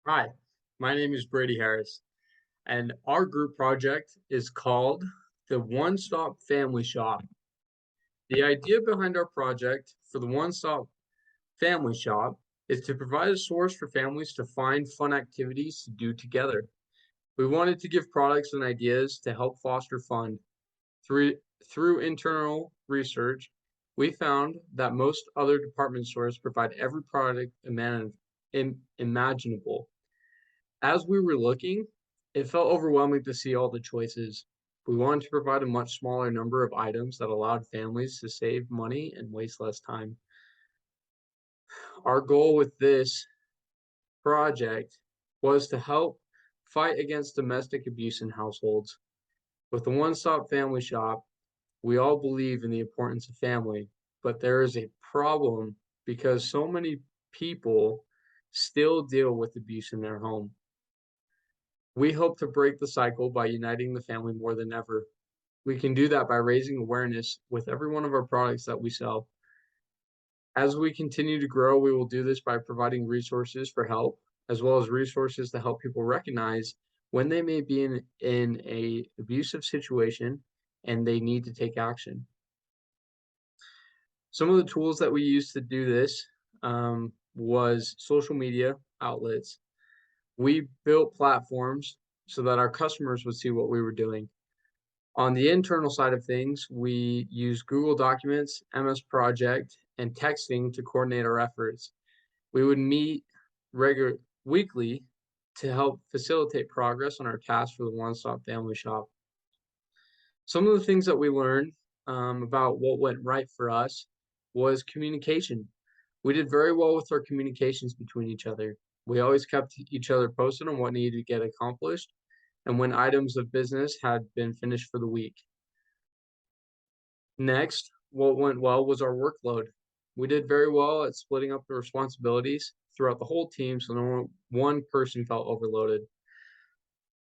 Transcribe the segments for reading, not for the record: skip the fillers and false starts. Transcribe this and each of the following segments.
Hi, my name is Brady Harris, and our group project is called the One Stop Family Shop. The idea behind our project for the One Stop Family Shop is to provide a source for families to find fun activities to do together. We wanted to give products and ideas to help foster fun. Through, through internal research, we found that most other department stores provide every product imaginable. As we were looking, it felt overwhelming to see all the choices. We wanted to provide a much smaller number of items that allowed families to save money and waste less time. Our goal with this project was to help fight against domestic abuse in households. With the One Stop Family Shop, we all believe in the importance of family, but there is a problem because so many people still deal with abuse in their home. We hope to break the cycle by uniting the family more than ever. We can do that by raising awareness with every one of our products that we sell. As we continue to grow, we will do this by providing resources for help, as well as resources to help people recognize when they may be in a abusive situation and they need to take action. Some of the tools that we used to do this was social media outlets. We built platforms so that our customers would see what we were doing. On the internal side of things, we use Google Documents, MS Project, and texting to coordinate our efforts. We would meet weekly to help facilitate progress on our tasks for the One Stop Family Shop. Some of the things that we learned about what went right for us was communication. We did very well with our communications between each other. We always kept each other posted on what needed to get accomplished and when items of business had been finished for the week. Next, what went well was our workload. We did very well at splitting up the responsibilities throughout the whole team so no one person felt overloaded.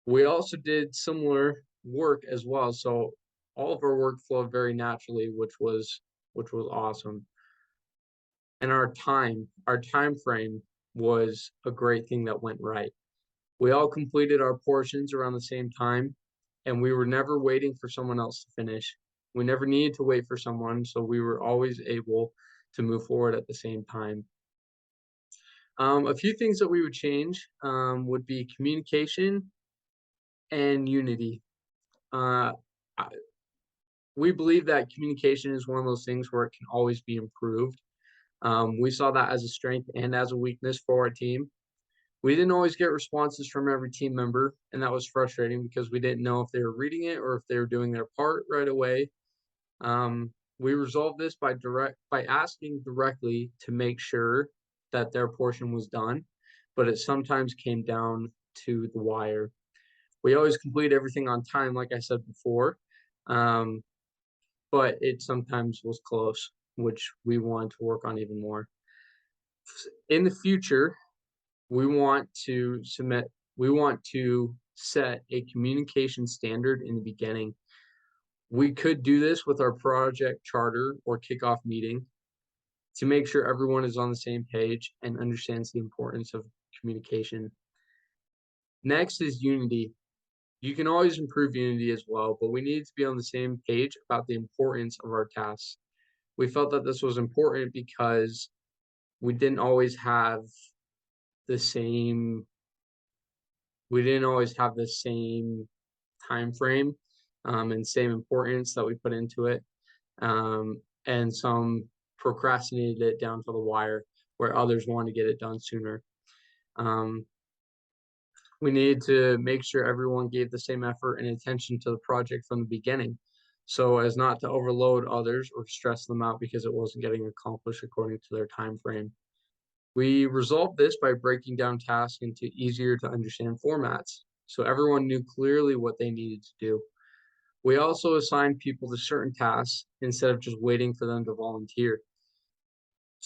We also did similar work as well, so all of our work flowed very naturally, which was awesome. And our time frame was a great thing that went right. We all completed our portions around the same time, and we were never waiting for someone else to finish. We never needed to wait for someone, so we were always able to move forward at the same time. A few things that we would change would be communication and unity. Uh, I- we believe that communication is one of those things where it can always be improved. We saw that as a strength and as a weakness for our team. We didn't always get responses from every team member, and that was frustrating because we didn't know if they were reading it or if they were doing their part right away. We resolved this by asking directly to make sure that their portion was done, but it sometimes came down to the wire. We always complete everything on time, like I said before, um, but it sometimes was close, which we wanted to work on even more. In the future, we want to submit we want to set a communication standard in the beginning. We could do this with our project charter or kickoff meeting to make sure everyone is on the same page and understands the importance of communication. Next is unity. You can always improve unity as well, but we need to be on the same page about the importance of our tasks. We felt that this was important because we didn't always have the same we didn't always have the same time frame and same importance that we put into it. And some procrastinated it down to the wire where others wanted to get it done sooner. Um, we needed to make sure everyone gave the same effort and attention to the project from the beginning so as not to overload others or stress them out because it wasn't getting accomplished according to their time frame. We resolved this by breaking down tasks into easier to understand formats so everyone knew clearly what they needed to do. We also assigned people to certain tasks instead of just waiting for them to volunteer.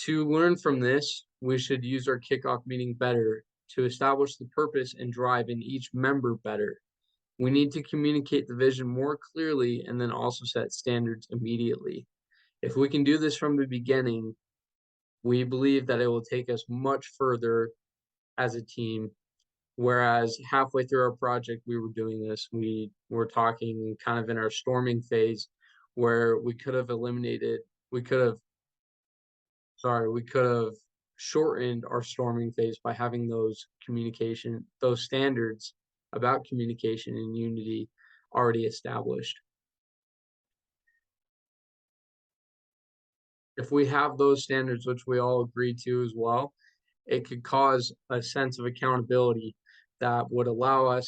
To learn from this, we should use our kickoff meeting better to establish the purpose and drive in each member better. We need to communicate the vision more clearly and then also set standards immediately. If we can do this from the beginning, we believe that it will take us much further as a team Whereas halfway through our project, we were doing this. We were talking kind of in our storming phase where we could have, we could have shortened our storming phase by having those standards about communication and unity already established. If we have those standards, which we all agree to as well, it could cause a sense of accountability that would allow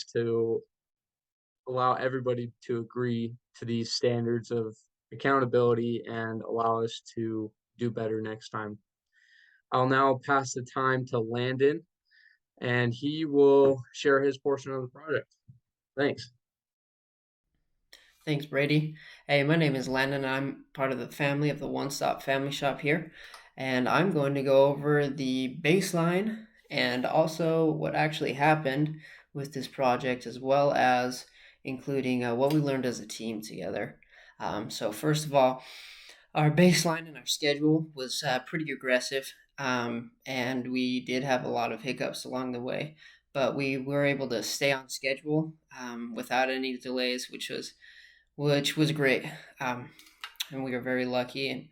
everybody to agree to these standards of accountability and allow us to do better next time. I'll now pass the time to Landon, and he will share his portion of the project. Thanks. Thanks, Brady. Hey, my name is Landon. I'm part of the family of the One Stop Family Shop here, and I'm going to go over the baseline and also what actually happened with this project, as well as including what we learned as a team together. So, first of all, our baseline and our schedule was pretty aggressive, and we did have a lot of hiccups along the way, but we were able to stay on schedule without any delays, which was great. And we were very lucky and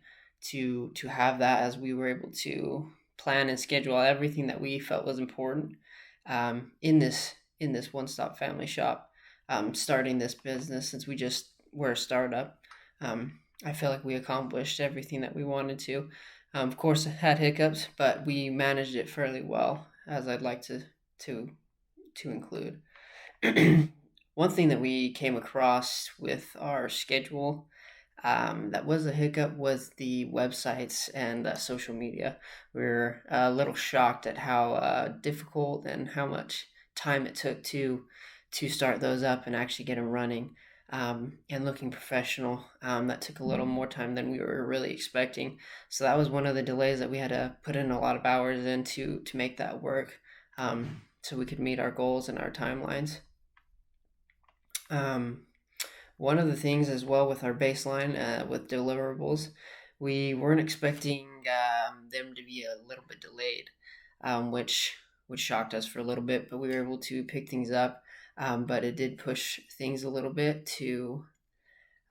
to have that, as we were able to plan and schedule everything that we felt was important in this one stop family shop. Starting this business, since we just were a startup, I feel like we accomplished everything that we wanted to. Of course, it had hiccups, but we managed it fairly well, as I'd like to to include. One thing that we came across with our schedule that was a hiccup was the websites and social media. We were a little shocked at how difficult and how much time it took to start those up and actually get them running and looking professional. That took a little more time than we were really expecting. So that was one of the delays that we had to put in a lot of hours in to make that work, so we could meet our goals and our timelines. Um, One of the things as well with our baseline with deliverables, we weren't expecting them to be a little bit delayed, which shocked us for a little bit, but we were able to pick things up. But it did push things a little bit to.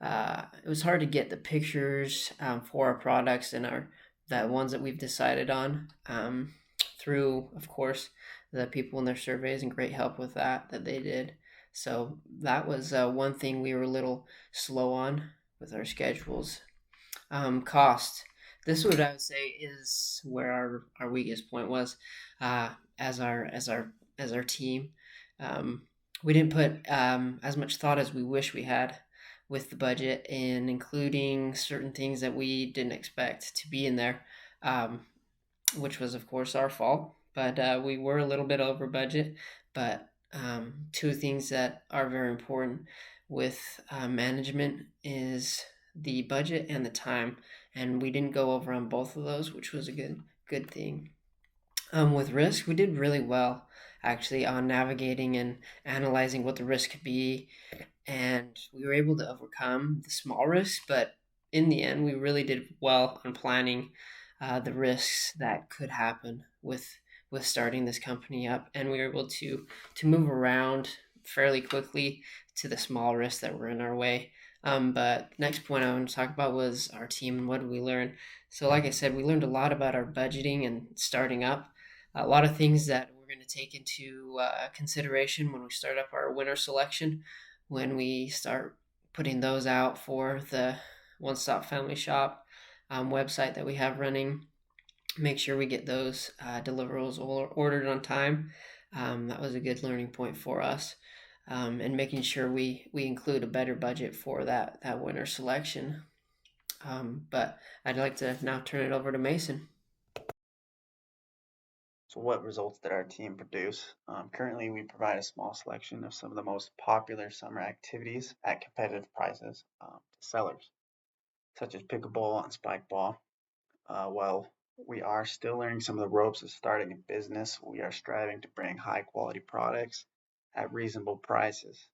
It was hard to get the pictures for our products and our the ones that we've decided on through, of course, the people in their surveys, and great help with that they did. So that was one thing we were a little slow on with our schedules. Cost. This would, I would say, is where our weakest point was as our team. Um, we didn't put as much thought as we wish we had with the budget, and including certain things that we didn't expect to be in there, um, which was of course our fault. But we were a little bit over budget. But two things that are very important with management is the budget and the time, and we didn't go over on both of those, which was a good thing. With risk, we did really well actually on navigating and analyzing what the risk could be, and we were able to overcome the small risks. But in the end, we really did well on planning the risks that could happen with starting this company up, and we were able to move around fairly quickly to the small risks that were in our way. But next point I want to talk about was our team and what did we learn. So, like I said, we learned a lot about our budgeting and starting up. A lot of things that we're going to take into consideration when we start up our winner selection, when we start putting those out for the One Stop Family Shop website that we have running. Make sure we get those deliverables ordered on time. That was a good learning point for us, and making sure we include a better budget for that winner selection. But I'd like to now turn it over to Mason. So, what results did our team produce? Currently, we provide a small selection of some of the most popular summer activities at competitive prices to sellers, such as pickleball and spike ball. While we are still learning some of the ropes of starting a business, we are striving to bring high quality products at reasonable prices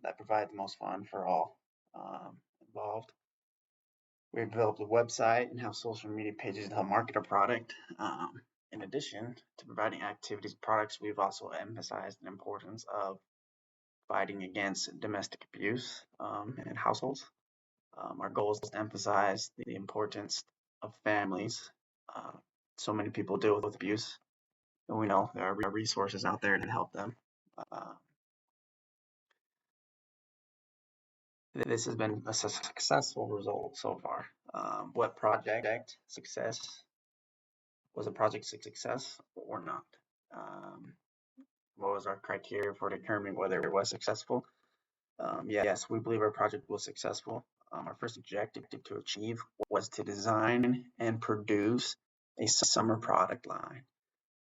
that provide the most fun for all involved. We've developed a website and have social media pages to help market our product. In addition to providing activities and products, we've also emphasized the importance of fighting against domestic abuse in households. Our goal is to emphasize the importance of families. Uh, so many people deal with abuse, and we know there are resources out there to help them. Uh, this has been a successful result so far. What project success was a project success or not? What was our criteria for determining whether it was successful? Yes, we believe our project was successful. Our first objective to achieve was to design and produce a summer product line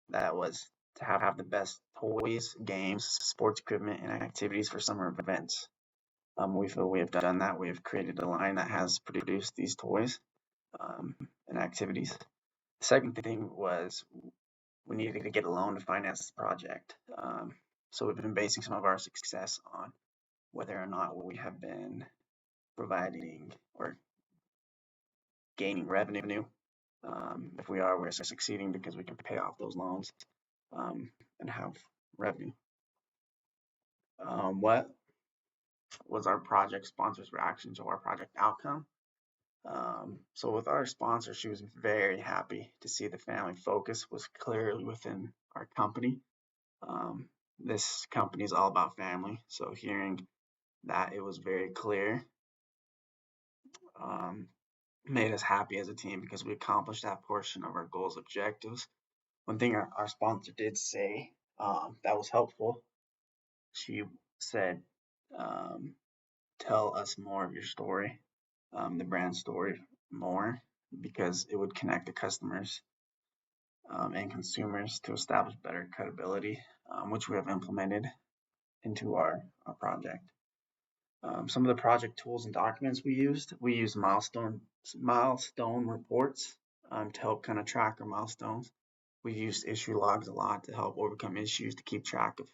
that was to have the best toys, games, sports equipment, and activities for summer events. We feel we have done that. We have created a line that has produced these toys and activities. The second thing was we needed to get a loan to finance the project. So we've been basing some of our success on whether or not we have been providing or gaining revenue. If we are, we're succeeding because we can pay off those loans and have revenue. What was our project sponsor's reaction to our project outcome? So with our sponsor, she was very happy to see the family focus was clearly within our company. This company is all about family, so hearing that it was very clear made us happy as a team because we accomplished that portion of our goals objectives. One thing our sponsor did say that was helpful, she said, tell us more of your story, the brand story more, because it would connect the customers and consumers to establish better credibility, which we have implemented into our project. Some of the project tools and documents we used milestone reports to help kind of track our milestones. We used issue logs a lot to help overcome issues, to keep track of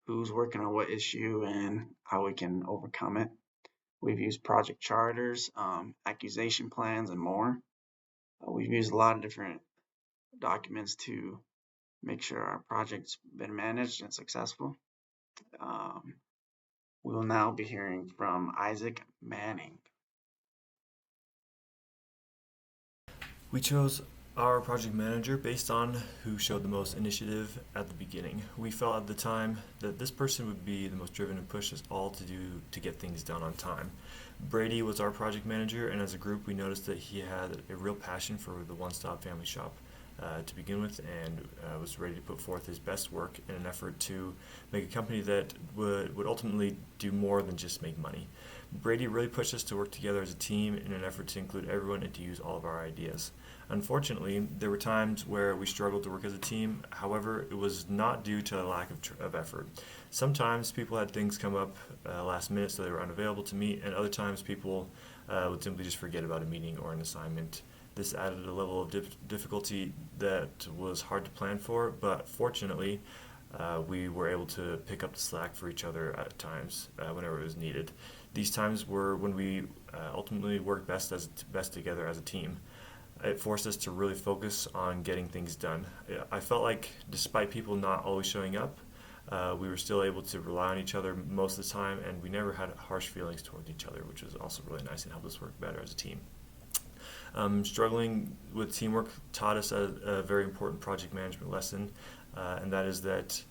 who's working on what issue and how we can overcome it. We've used project charters, accusation plans, and more. We've used a lot of different documents to make sure our project's been managed and successful. We will now be hearing from Isaac Manning. We chose our project manager based on who showed the most initiative at the beginning. We felt at the time that this person would be the most driven and push us all to get things done on time. Brady was our project manager, and as a group we noticed that he had a real passion for the one-stop family shop to begin with, and was ready to put forth his best work in an effort to make a company that would ultimately do more than just make money. Brady really pushed us to work together as a team in an effort to include everyone and to use all of our ideas. Unfortunately, there were times where we struggled to work as a team. However, it was not due to a lack of effort. Sometimes people had things come up last minute, so they were unavailable to meet, and other times people would simply just forget about a meeting or an assignment. This added a level of difficulty that was hard to plan for, but fortunately, we were able to pick up the slack for each other at times whenever it was needed. These times were when we ultimately worked best together as a team. It forced us to really focus on getting things done. I felt like despite people not always showing up, we were still able to rely on each other most of the time, and we never had harsh feelings towards each other, which was also really nice and helped us work better as a team. Struggling with teamwork taught us a very important project management lesson, and that is that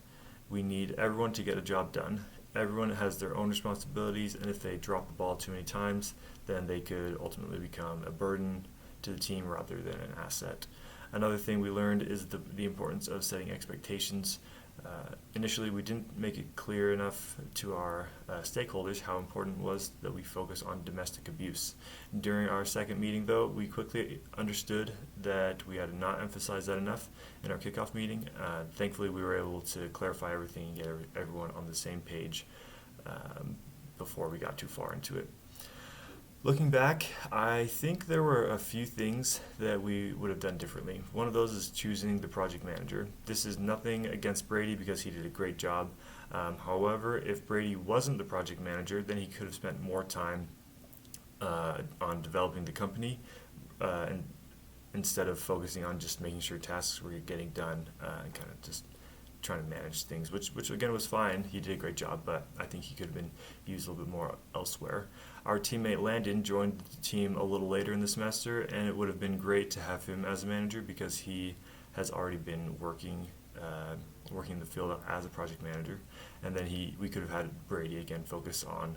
we need everyone to get a job done. Everyone has their own responsibilities, and if they drop the ball too many times, then they could ultimately become a burden to the team rather than an asset. Another thing we learned is the importance of setting expectations. Initially, we didn't make it clear enough to our stakeholders how important it was that we focus on domestic abuse. During our second meeting, though, we quickly understood that we had not emphasized that enough in our kickoff meeting. Thankfully, we were able to clarify everything and get everyone on the same page before we got too far into it. Looking back, I think there were a few things that we would have done differently. One of those is choosing the project manager. This is nothing against Brady because he did a great job. However, if Brady wasn't the project manager, then he could have spent more time on developing the company and instead of focusing on just making sure tasks were getting done and kind of just trying to manage things, which again was fine. He did a great job, but I think he could have been used a little bit more elsewhere. Our teammate Landon joined the team a little later in the semester, and it would have been great to have him as a manager because he has already been working in the field as a project manager, and then we could have had Brady again focus on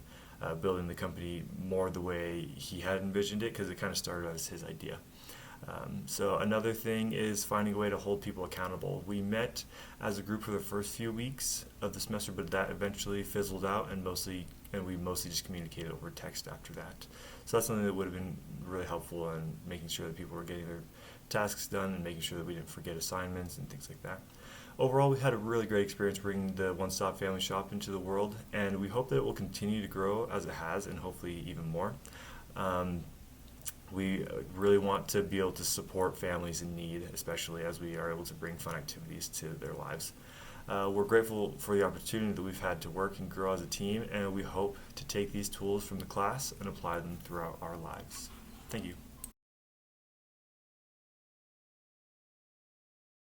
building the company more the way he had envisioned it, because it kind of started as his idea. So another thing is finding a way to hold people accountable. We met as a group for the first few weeks of the semester, but that eventually fizzled out, and we mostly just communicated over text after that. So that's something that would have been really helpful in making sure that people were getting their tasks done and making sure that we didn't forget assignments and things like that. Overall, we had a really great experience bringing the One Stop Family Shop into the world, and we hope that it will continue to grow as it has, and hopefully even more. We really want to be able to support families in need, especially as we are able to bring fun activities to their lives. We're grateful for the opportunity that we've had to work and grow as a team, and we hope to take these tools from the class and apply them throughout our lives. Thank you.